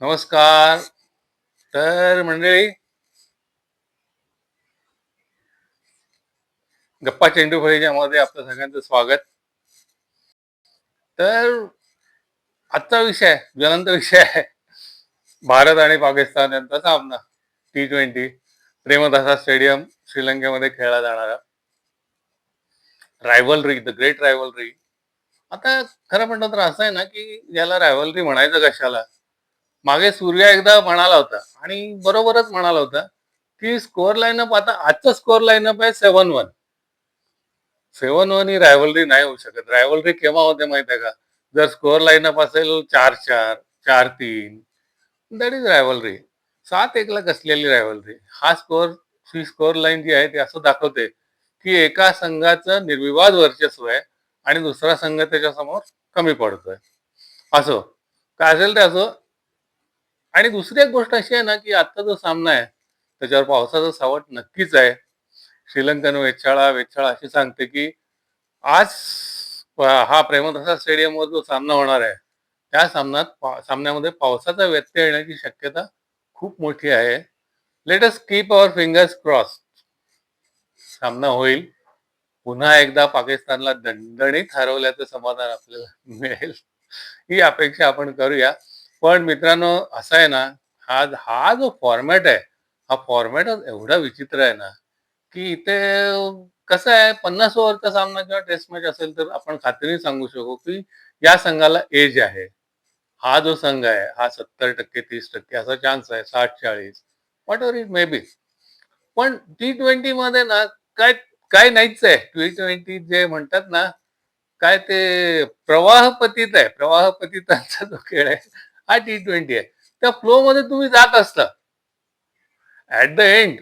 नमस्कार. तर मंडळी, गप्पा चेंडू फळीच्यामध्ये आपलं सगळ्यांचं स्वागत. तर आजचा विषय ज्वलंत विषय आहे. भारत आणि पाकिस्तान यांचा सामना. T20 प्रेमदासा स्टेडियम श्रीलंकेमध्ये खेळला जाणारा रायव्हलरी, द ग्रेट रायव्हलरी. आता खरं म्हटलं तर असं आहे ना, की याला रायव्हलरी म्हणायचं कशाला? मागे सूर्या एकदा म्हणाला होता आणि बरोबरच म्हणाला होता, की स्कोर लाईनअप आता आजचा स्कोर लाईनअप आहे 7-1. 7-1 ही रायव्हलरी नाही होऊ शकत. रायव्हलरी केव्हा होते माहिती आहे का? जर स्कोर लाईनअप असेल 4-4, 4-3, दॅट इज रायव्हलरी. 7-1 ला कसलेली रायव्हलरी? ही स्कोर लाईन जी आहे ती असं दाखवते, की एका संघाचं निर्विवाद वर्चस्व आहे आणि दुसरा संघ त्याच्यासमोर कमी पडतोय. असो, काय असेल ते असो. आणि दुसरी एक गोष्ट अशी आहे ना, की आजचा जो सामना आहे, त्याच्यावर पावसाचं सावट नक्कीच आहे. श्रीलंकन वेधशाळा अशी सांगते, की आज हा प्रेमदासा स्टेडियमवर जो सामना होणार आहे, त्या सामन्यामध्ये पावसाचा व्यत्यय येण्याची शक्यता खूप मोठी आहे. Let us keep our fingers cross. सामना होईल. पुन्हा एकदा पाकिस्तानला दणदणीत हरवल्याचं समाधान आपल्याला मिळेल, ही अपेक्षा आपण करूया. पण मित्रांनो, असं आहे ना, हा हा जो फॉर्मॅट आहे, हा फॉर्मॅटच एवढा विचित्र आहे ना, की इथे कसं आहे, 50 ओव्हरचा सामना किंवा टेस्ट मॅच असेल तर आपण खात्रीने सांगू शकू, की या संघाला एज आहे. हा जो संघ आहे, हा 70% 30% असा चान्स आहे, 60-40 व्हॉटएव्हर इट मे बी. पण T20 मध्ये ना काय काय नाहीच आहे. T20 जे म्हणतात ना, काय ते प्रवाहपतीत आहे. प्रवाहपतितांचा जो खेळ आहे, हा T20 आहे. त्या फ्लोमध्ये तुम्ही जात असता. At the end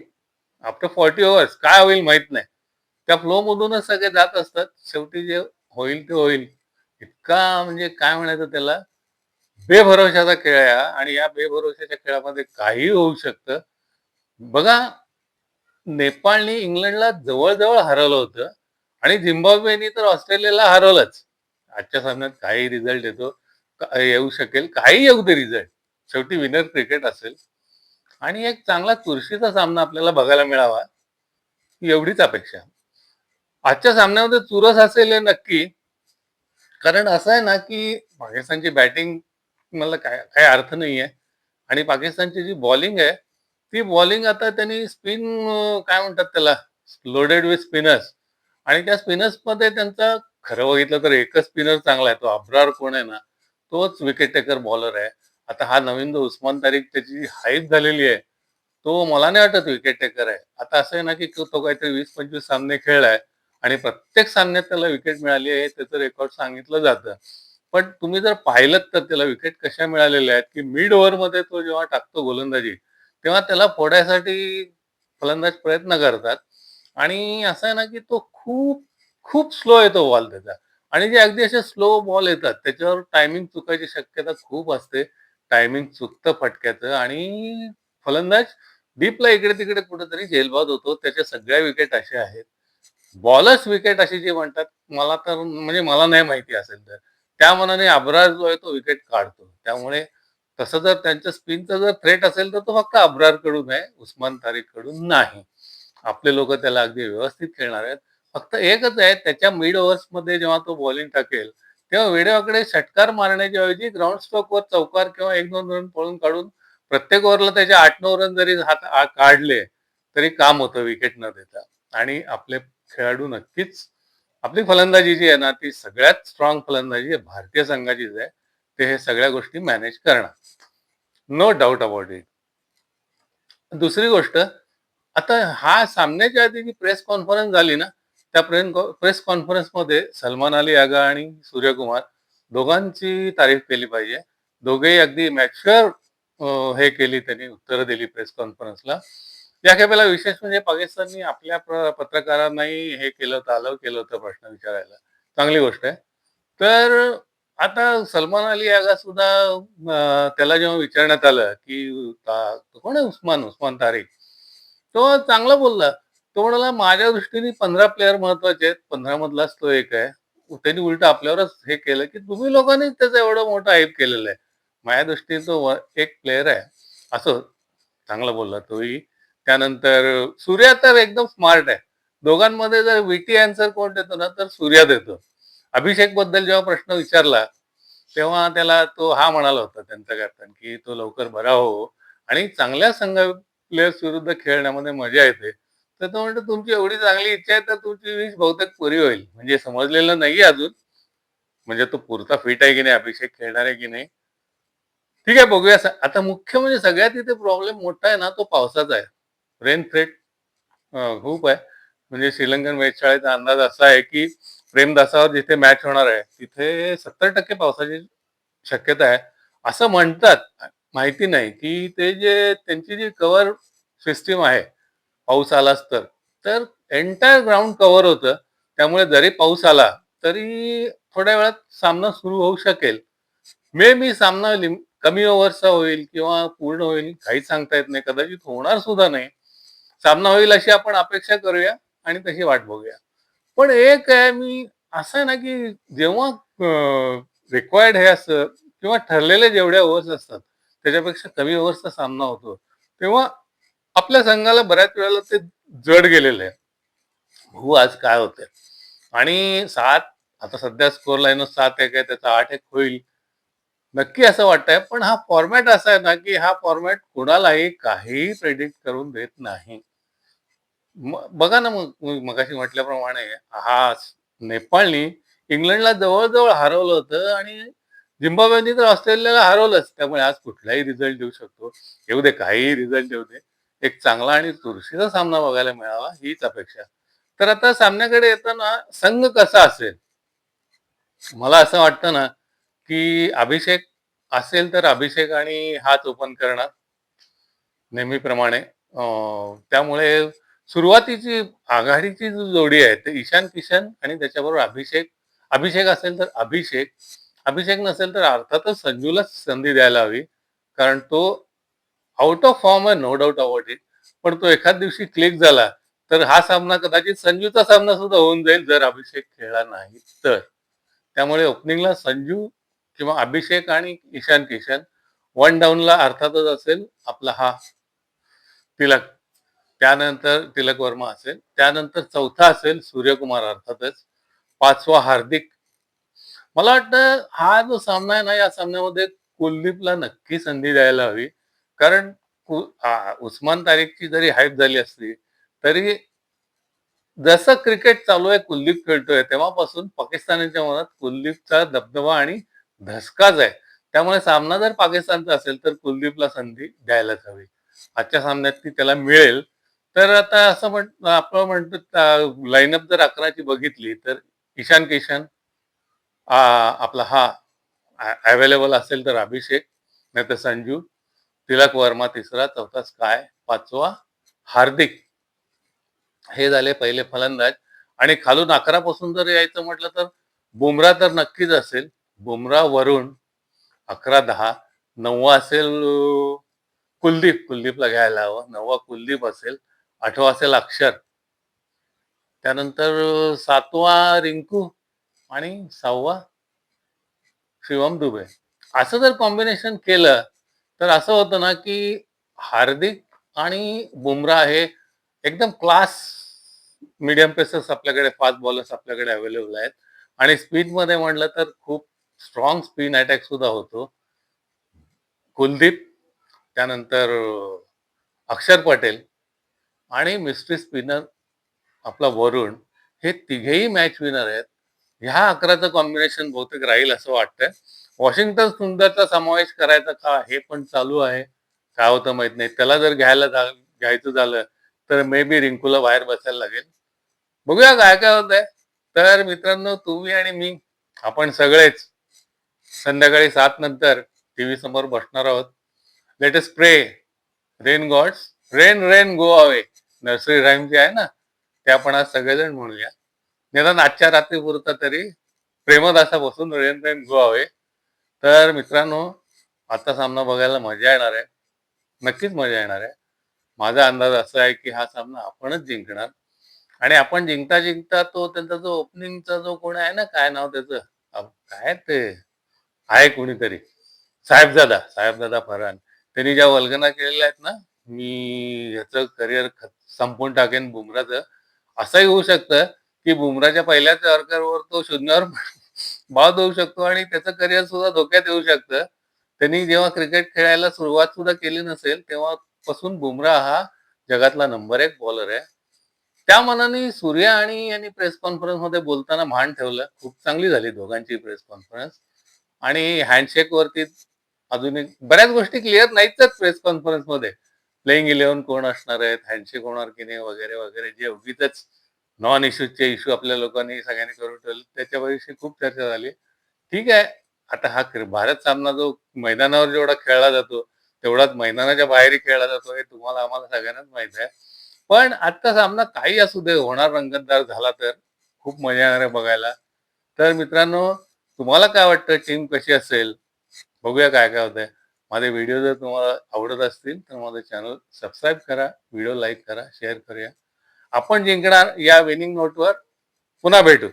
after 40 overs काय होईल माहीत नाही. त्या फ्लोमधूनच सगळे जात असतात. शेवटी जे होईल ते होईल. इतका म्हणजे काय म्हणायचं त्याला, बेभरवशाचा खेळ आहे हा आणि या बेभरवशाच्या खेळामध्ये काहीही होऊ शकतं. बघा, नेपाळने इंग्लंडला जवळ-जवळ हरवलं होतं आणि झिम्बाब्वेने तर ऑस्ट्रेलियाला हरवलंच. आजच्या सामन्यात काही रिझल्ट येऊ शकेल. काहीही येऊ दे रिझल्ट. शेवटी विनर क्रिकेट असेल आणि एक चांगला चुरशीचा सामना आपल्याला बघायला मिळावा, एवढीच अपेक्षा. आजच्या सामन्यामध्ये चुरस असेल हे नक्की. कारण असं आहे ना, की पाकिस्तानची बॅटिंग मला काय काही अर्थ नाहीये आणि पाकिस्तानची जी बॉलिंग आहे, ती बॉलिंग आता त्यांनी काय म्हणतात त्याला, लोडेड विथ स्पिनर्स आणि त्या स्पिनर्समध्ये त्यांचा खरं बघितलं तर एकच स्पिनर चांगला आहे. तो अब्रार कोण आहे ना, तोच विकेट टेकर बॉलर आहे. आता हा नवीन जो उस्मान तारिक त्याची हाईप झालेली आहे. तो मला नाही वाटत विकेट टेकर आहे. आता असं आहे ना, की तो काहीतरी 20-25 सामने खेळलाय आणि प्रत्येक सामन्यात त्याला विकेट मिळाली आहे, त्याचं रेकॉर्ड सांगितलं जातं. पण तुम्ही जर पाहिलत तर त्याला विकेट कशा मिळालेल्या आहेत, की मिड ओव्हरमध्ये तो जेव्हा टाकतो गोलंदाजी, तेव्हा त्याला फोडायसाठी फलंदाज प्रयत्न करतात आणि असं आहे ना, की तो खूप, खूप स्लो येतो बॉल त्याचा आणि जे अगदी असे स्लो बॉल येतात, त्याच्यावर टायमिंग चुकायची शक्यता खूप असते. टायमिंग चुकतं फटक्याचं आणि फलंदाज डीपला इकडे-तिकडे कुठेतरी झेलबाद होतो. त्याच्या सगळ्या विकेट अशा आहेत. बॉलर्स विकेट अशी जी म्हणतात, मला तर म्हणजे मला नाही माहिती असेल तर. त्या मानाने अब्रार जो आहे तो विकेट काढतो. त्यामुळे तसं जर त्यांच्या स्पिनचा जर थ्रेट असेल तर तो फक्त अब्रारकडून आहे, उस्मान तारिककडून नाही. आपले लोकं त्याला अगदी व्यवस्थित खेळणार आहेत. फक्त एकच आहे, त्याच्या मिड ओव्हर्समध्ये जेव्हा तो बॉलिंग टाकेल, तेव्हा वेडेवाकडे षटकार मारण्याच्या ऐवजी ग्राउंड स्ट्रोकवर चौकार किंवा 1-2 रन पळून काढून प्रत्येक ओव्हरला त्याचे 8-9 रन जरी काढले, तरी काम होतं विकेट न देता. आणि आपले खेळाडू नक्कीच, आपली फलंदाजी जी आहे ना, ती सगळ्यात स्ट्रॉंग फलंदाजी आहे भारतीय संघाचीच आहे. ते हे सगळ्या गोष्टी मॅनेज करणार. No doubt about it. दुसरी गोष्ट, आता हा सामन्याच्या आधी जी प्रेस कॉन्फरन्स झाली ना, त्या प्रेस कॉन्फरन्समध्ये सलमान अली यागा आणि सूर्यकुमार दोघांची तारीफ केली पाहिजे. दोघेही अगदी मॅच्युअर हे केली, त्यांनी उत्तरं दिली प्रेस कॉन्फरन्सला. या खेपेला विशेष म्हणजे पाकिस्ताननी आपल्या पत्रकारांनाही हे केलं होतं, अलाऊ केलं होतं प्रश्न विचारायला. चांगली गोष्ट आहे. तर आता सलमान अली यागा सुद्धा त्याला जेव्हा विचारण्यात आलं, की "तो कोण आहे उस्मान तारिक?" तो चांगला बोलला. तो म्हणाला, "माझ्या दृष्टीने 15 प्लेयर महत्त्वाचे आहेत. 15 मधलाच तो एक आहे." त्यांनी उलटं आपल्यावरच हे केलं, की तुम्ही लोकांनीच त्याचं एवढं मोठं हाइप केलेलं आहे. माझ्या दृष्टीने तो एक प्लेयर आहे. असो, चांगला बोलला तोही. त्यानंतर सूर्या तर एकदम स्मार्ट आहे. दोघांमध्ये जर विटी आन्सर कोण देतो ना, तर सूर्या देतो. अभिषेकबद्दल जेव्हा प्रश्न विचारला, तेव्हा त्याला तो हां म्हणाला होता त्यांचा कॅप्टन, की "तो लवकर बरा हो आणि चांगल्या संघ प्लेयर्स विरुद्ध खेळण्यामध्ये मजा येते." तर तो म्हणतो, "तुमची एवढी चांगली इच्छा आहे, तर तुमची विश बहुतेक पुरी होईल." म्हणजे समजलेलं नाहीये अजून. म्हणजे तो पुरता फिट आहे की नाही, अभिषेक खेळणार आहे की नाही. ठीक आहे, बघूया. आता मुख्य म्हणजे सगळ्यात इथे प्रॉब्लेम मोठा आहे ना, तो पावसाचा आहे. रेन थ्रेट खूप आहे. म्हणजे श्रीलंकन वेधशाळेचा अंदाज असा आहे, की प्रेमदासावर जिथे मॅच होणार आहे, तिथे 70% पावसाची शक्यता आहे. असं म्हणतात. माहिती नाही, की ते जे त्यांची जी कव्हर सिस्टम आहे, पाऊस आलाच तर. तर एंटायर ग्राउंड कव्हर होतं. त्यामुळे जरी पाऊस आला, तरी थोड्या वेळात सामना सुरू होऊ शकेल. मे बी सामना कमी ओव्हरचा होईल किंवा पूर्ण होईल, काहीच सांगता येत नाही. कदाचित होणार सुद्धा नाही. सामना होईल अशी आपण अपेक्षा करूया आणि तशी वाट बघूया. पण एक आहे असं आहे ना, की जेव्हा रिक्वायर्ड हे असतं किंवा ठरलेले जेवढ्या ओव्हर्स असतात, त्याच्यापेक्षा कमी ओव्हर्सचा सामना होतो. तेव्हा आपल्या संघाला बऱ्याच वेळेला ते जड गेलेलं आहे. बघू आज काय होतंय. आणि 7 आता सध्या स्कोर लाईन 7-1 आहे. त्याचा 8-1 होईल. नक्की असं वाटतंय. पण हा फॉर्मॅट असा आहे ना, की हा फॉर्मॅट कुणालाही काहीही प्रेडिक्ट करून देत नाही. बघा ना मग मगाशी म्हटल्याप्रमाणे हा नेपाळनी इंग्लंडला जवळ-जवळ हरवलं होतं आणि झिम्बाब्वेनी तर ऑस्ट्रेलियाला हरवलंच. त्यामुळे आज कुठलाही रिझल्ट येऊ शकतो. येऊ दे, काहीही रिझल्ट येऊ दे. एक चांगला आणि चुरशीचा सामना बघायला मिळावा हीच अपेक्षा. तर आता सामन्याकडे येताना संघ कसा असेल? मला असं वाटतं ना, की अभिषेक असेल तर अभिषेक आणि हाच ओपन करणार नेहमीप्रमाणे. त्यामुळे सुरुवातीची आघाडीची जी जोडी आहे, ते ईशान किशन आणि त्याच्याबरोबर अभिषेक. अभिषेक असेल तर अभिषेक, अभिषेक नसेल तर अर्थातच संजूलाच संधी द्यायला हवी. कारण तो आउट ऑफ फॉर्म आहे, नो डाउट अबाउट इट. पण तो एखाद दिवशी क्लिक झाला, तर हा सामना कदाचित संजूचा सामना सुद्धा होऊन जाईल, जर अभिषेक खेळला नाही तर. त्यामुळे ओपनिंगला संजू किंवा अभिषेक आणि ईशान किशन. वन डाऊनला अर्थातच असेल आपला हा तिलक. त्यानंतर तिलक वर्मा असेल. त्यानंतर चौथा असेल सूर्यकुमार अर्थातच. 5वा हार्दिक. मला वाटतं हा जो सामना आहे ना, या सामन्यामध्ये कुलदीपला नक्की संधी द्यायला हवी. कारण उस्मान तारिकची जरी हाईप झाली असली, तरी जसं क्रिकेट चालू आहे, कुलदीप खेळतोय, तेव्हापासून पाकिस्तानीच्या मनात कुलदीपचा दबदबा आणि धसकाच आहे. त्यामुळे सामना जर पाकिस्तानचा असेल, तर कुलदीपला संधी द्यायलाच हवी. आजच्या सामन्यात ती त्याला मिळेल. तर आता असं आपण म्हणतो लाईनअप जर 11ची बघितली, तर ईशान किशन आपला हा अवेलेबल असेल तर अभिषेक, नाहीतर संजू, तिलक वर्मा तिसरा, चौथा स्काय, 5वा हार्दिक. हे झाले पहिले फलंदाज आणि खालून 11 पासून जर यायचं म्हटलं तर बुमराह तर नक्कीच असेल. बुमराह, वरुण 11-10. 9वा असेल कुलदीप. कुलदीपला घ्यायला हवं. 9वा कुलदीप असेल. 8वा असेल अक्षर. त्यानंतर 7वा रिंकू आणि 6वा शिवम दुबे. असं जर कॉम्बिनेशन केलं, तर असं होतं ना, की हार्दिक आणि बुमराह हे एकदम क्लास मीडियम पेसर्स आपल्याकडे, फास्ट बॉलर्स आपल्याकडे अवेलेबल आहेत आणि स्पिनमध्ये म्हटलं तर खूप स्ट्रॉंग स्पिन अटॅक सुद्धा होतो. कुलदीप, त्यानंतर अक्षर पटेल आणि मिस्ट्री स्पिनर आपला वरुण, हे तिघेही मॅच विनर आहेत. ह्या 11चं कॉम्बिनेशन बहुतेक राहील असं वाटतंय. वॉशिंग्टन सुंदरचा समावेश करायचा का हे पण चालू आहे. काय होतं माहित नाही. त्याला जर घ्यायचं झालं, तर मे बी रिंकूला बाहेर बसायला लागेल. बघूया काय काय होतंय. तर मित्रांनो, तुम्ही आणि मी, आपण सगळेच संध्याकाळी 7 नंतर टीव्ही समोर बसणार आहोत. Let us pray rain gods, rain rain go away. Nursery rhyme जे आहे ना, ते आपण आज सगळेजण म्हणूया. निदान आजच्या रात्रीपुरता तरी प्रेमदासापासून रेन रेन गो अवे. तर मित्रांनो, आजचा सामना बघायला मजा येणार आहे. नक्कीच मजा येणार आहे. माझा अंदाज असा आहे, की हा सामना आपणच जिंकणार आणि आपण जिंकता-जिंकता तो त्यांचा जो ओपनिंगचा जो कोण आहे ना, काय नाव त्याचं? काय ते आहे कोणीतरी. साहेबजादा फरहान. त्यांनी ज्या वल्गना केलेल्या आहेत ना, मी ह्याचं करिअर संपवून टाकेन बुमराचं. असंही होऊ शकतं, की बुमराच्या पहिल्याच यॉर्करवर तो शून्यावर बाद होऊ शकतो आणि त्याचं करिअर सुद्धा धोक्यात येऊ शकतं. त्यांनी जेव्हा क्रिकेट खेळायला सुरुवात सुद्धा केली नसेल, तेव्हापासून बुमराह हा जगातला नंबर 1 बॉलर आहे. त्या मानाने सूर्या आणि यांनी प्रेस कॉन्फरन्समध्ये बोलताना भान ठेवलं. खूप चांगली झाली दोघांची प्रेस कॉन्फरन्स आणि हँडशेकवरती अजून एक बऱ्याच गोष्टी क्लिअर नाहीच आहेत प्रेस कॉन्फरन्समध्ये. प्लेइंग 11 कोण असणार आहेत, हँडशेक होणार की नाही वगैरे, वगैरे. जे उगीचच नॉन इश्यूचे इश्यू आपल्या लोकांनी सगळ्यांनी करून ठेवले त्याच्याविषयी खूप चर्चा झाली. ठीक आहे. आता हा भारत सामना जो मैदानावर जेवढा खेळला जातो, तेवढाच मैदानाच्या बाहेरही खेळला जातो हे तुम्हाला आम्हाला सगळ्यांनाच माहीत आहे. पण आजचा सामना काही असू दे, होणार रंगतदार झाला तर खूप मजा येणार आहे बघायला. तर मित्रांनो, तुम्हाला काय वाटतं टीम कशी असेल? बघूया काय-काय होतंय. माझे व्हिडिओ जर तुम्हाला आवडत असतील, तर माझं चॅनल सबस्क्राईब करा, व्हिडिओ लाईक करा, शेअर करूया. आपण जिंकणार या विनिंग नोटवर पुन्हा भेटू.